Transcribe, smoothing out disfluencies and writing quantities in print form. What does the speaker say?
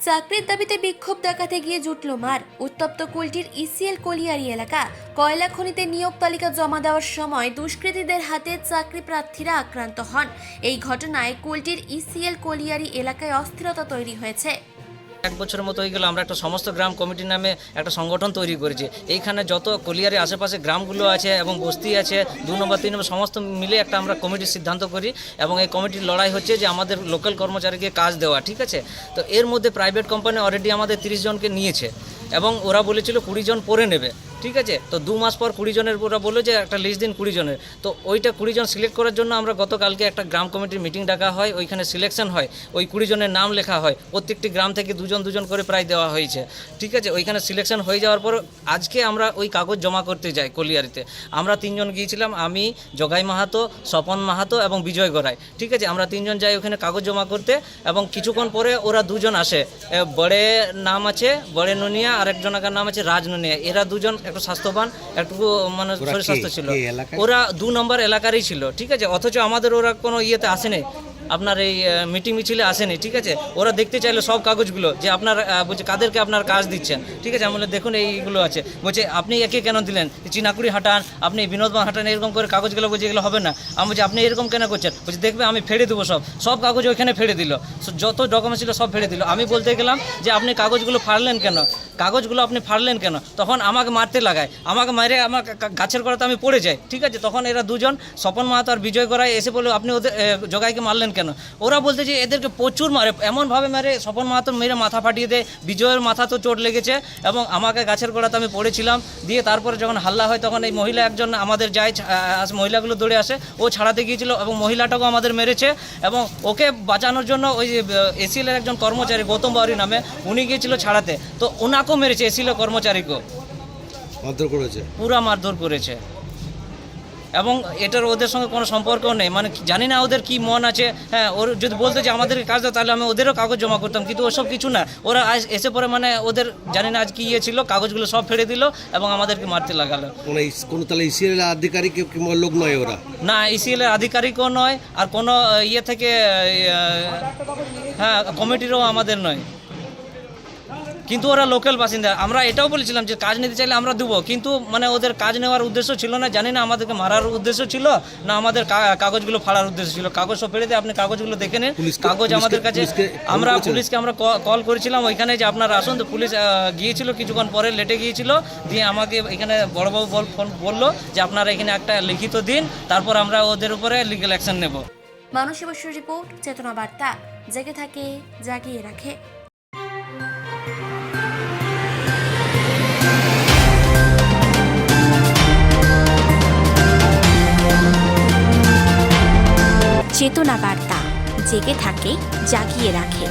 চাকরির দাবিতে বিক্ষোভ দেখাতে গিয়ে জুটল মার। উত্তপ্ত কুলটির ইসিএল কলিয়ারি এলাকা। কয়লা খনিতে নিয়োগ তালিকা জমা দেওয়ার সময় দুষ্কৃতীদের হাতে চাকরি প্রার্থীরা আক্রান্ত হন। এই ঘটনায় কুলটির ইসিএল কলিয়ারি এলাকায় অস্থিরতা তৈরি হয়েছে। এক বছরের মতো হয়ে গেল আমরা একটা সমস্ত গ্রাম কমিটি নামে একটা সংগঠন তৈরি করেছি। এইখানে যত কলিয়ারি আশেপাশে গ্রামগুলো আছে এবং বস্তি আছে 2 নম্বর 3 নম্বর সমস্ত মিলে একটা আমরা কমিটির সিদ্ধান্ত করি এবং এই কমিটির লড়াই হচ্ছে যে আমাদের লোকাল কর্মচারীকে কাজ দেওয়া, ঠিক আছে। তো এর মধ্যে প্রাইভেট কোম্পানি অলরেডি আমাদের 30 জনকে নিয়েছে এবং ওরা বলেছিল 20 জন পরে নেবে, ঠিক আছে। তো 2 মাস পর 20 জনের ওরা বললো যে একটা লিস্ট দিন 20 জনের। তো ওইটা 20 জন সিলেক্ট করার জন্য আমরা গতকালকে একটা গ্রাম কমিটির মিটিং ডাকা হয়, ওইখানে সিলেকশন হয়, ওই 20 জনের নাম লেখা হয়, প্রত্যেকটি গ্রাম থেকে দুজন করে প্রায় দেওয়া হয়েছে, ঠিক আছে। ওইখানে সিলেকশন হয়ে যাওয়ার পর আজকে আমরা ওই কাগজ জমা করতে যাই কলিয়ারিতে। আমরা 3 জন গিয়েছিলাম, আমি, জগাই মাহাতো, স্বপন মাহাতো এবং বিজয় গড়াই, ঠিক আছে। আমরা 3 জন যাই ওখানে কাগজ জমা করতে এবং কিছুক্ষণ পরে ওরা 2 জন আসে। বড়ে নাম আছে বড়ে নুনিয়া আর একজনের নাম আছে রাজ নুনিয়া। এরা 2 জন একটু স্বাস্থ্যবান, একটু মানে শরীর স্বাস্থ্য ছিল। ওরা 2 নম্বর এলাকারই ছিল, ঠিক আছে। অথচ আমাদের ওরা কোনো ইয়েতে আসেনি, আপনার এই মিটিং মিছিলে আসেনি, ঠিক আছে। ওরা দেখতে চাইলো সব কাগজগুলো যে আপনার বলছে কাদেরকে আপনার কাজ দিচ্ছেন, ঠিক আছে। আমি বলে দেখুন এইগুলো আছে, বলছে আপনি একে কেন দিলেন, চিনাকুড়ি হাঁটান, আপনি বিনোদবান হাঁটান, এরকম করে কাগজগুলো বলছে এগুলো হবে না। আমি বলছি আপনি এরকম কেন করছেন, বলছে দেখবে আমি ফেড়ে দেবো সব কাগজ ওইখানে ফেড়ে দিল, যত ডকুমেন্ট ছিল সব ফেড়ে দিল। আমি বলতে গেলাম যে আপনি কাগজগুলো ফাড়লেন কেন, তখন আমাকে মারতে লাগায়, আমাকে মারে আমার গাছের গোড়াতে আমি পড়ে যাই, ঠিক আছে। তখন এরা 2 জন স্বপন মাহাতো আর বিজয় গড়াই এসে বললো আপনি ওদের জগাইকে মারলেন কেন। ওরা বলতে যে এদেরকে প্রচুর মারে, এমনভাবে মারে, স্বপন মাহাতো মেরে মাথা ফাটিয়ে দেয়, বিজয়ের মাথা তো চোট লেগেছে এবং আমাকে গাছের গোড়াতে আমি পড়েছিলাম। দিয়ে তারপরে যখন হাল্লা হয় তখন এই মহিলা একজন আমাদের যায়, মহিলাগুলো দৌড়ে আসে, ও ছাড়াতে গিয়েছিল এবং মহিলাটাকেও আমাদের মেরেছে এবং ওকে বাঁচানোর জন্য ওই এসিএলের একজন কর্মচারী গৌতম বাউরি নামে উনি গিয়েছিল ছাড়াতে, তো ওনাকেও মেরেছে, এসিএলের কর্মচারীকেও মারধর করেছে, পুরা মারধর করেছে। এবং এটার ওদের সঙ্গে কোনো সম্পর্কও নেই, মানে জানি না ওদের কি মন আছে। হ্যাঁ, ওর যদি বলতে যে আমাদেরকে কাজ দাও তাহলে আমি ওদেরও কাগজ জমা করতাম, কিন্তু ওসব কিছু না। ওরা এসে পরে মানে ওদের জানি না আজ কি ইয়ে ছিল, কাগজগুলো সব ফেলে দিল এবং আমাদেরকে মারতে লাগালো। কোনো তাহলে ইসিএলের আধিকারিক লোক নয় ওরা? না, ইসিএলের আধিকারিকও নয় আর কোনো ইয়ে থেকে হ্যাঁ কমিটিরও আমাদের নয়, কিন্তু ওরা লোকাল বাসিন্দা। আমরা এটাও বলেছিলাম যে কাজ নিতে চাইলে আমরা দেবো, কিন্তু মানে ওদের কাজ নেওয়ার উদ্দেশ্য ছিল না, জানি না আমাদেরকে মারার উদ্দেশ্য ছিল না আমাদের কাগজগুলো ফাড়ার উদ্দেশ্য ছিল। কাগজ সব ফেলে দিয়ে আপনি কাগজগুলো দেখে নেন, কাগজ আমাদের কাছে। আমরা পুলিশকে কল করেছিলাম ওইখানে যে আপনারা আসুন, তো পুলিশ গিয়েছিল, কিছুক্ষণ পরে লেটে গিয়েছিল। দিয়ে আমাকে এখানে বড়বাবু বললো যে আপনারা এখানে একটা লিখিত দিন, তারপর আমরা ওদের উপরে লিগ্যাল অ্যাকশন নেব। মানসী বসুর রিপোর্ট, চেতনা বার্তা। জেগে থাকে, জাগিয়ে রাখে। চেতনা বার্তা, জেগে থাকে, জাগিয়ে রাখে।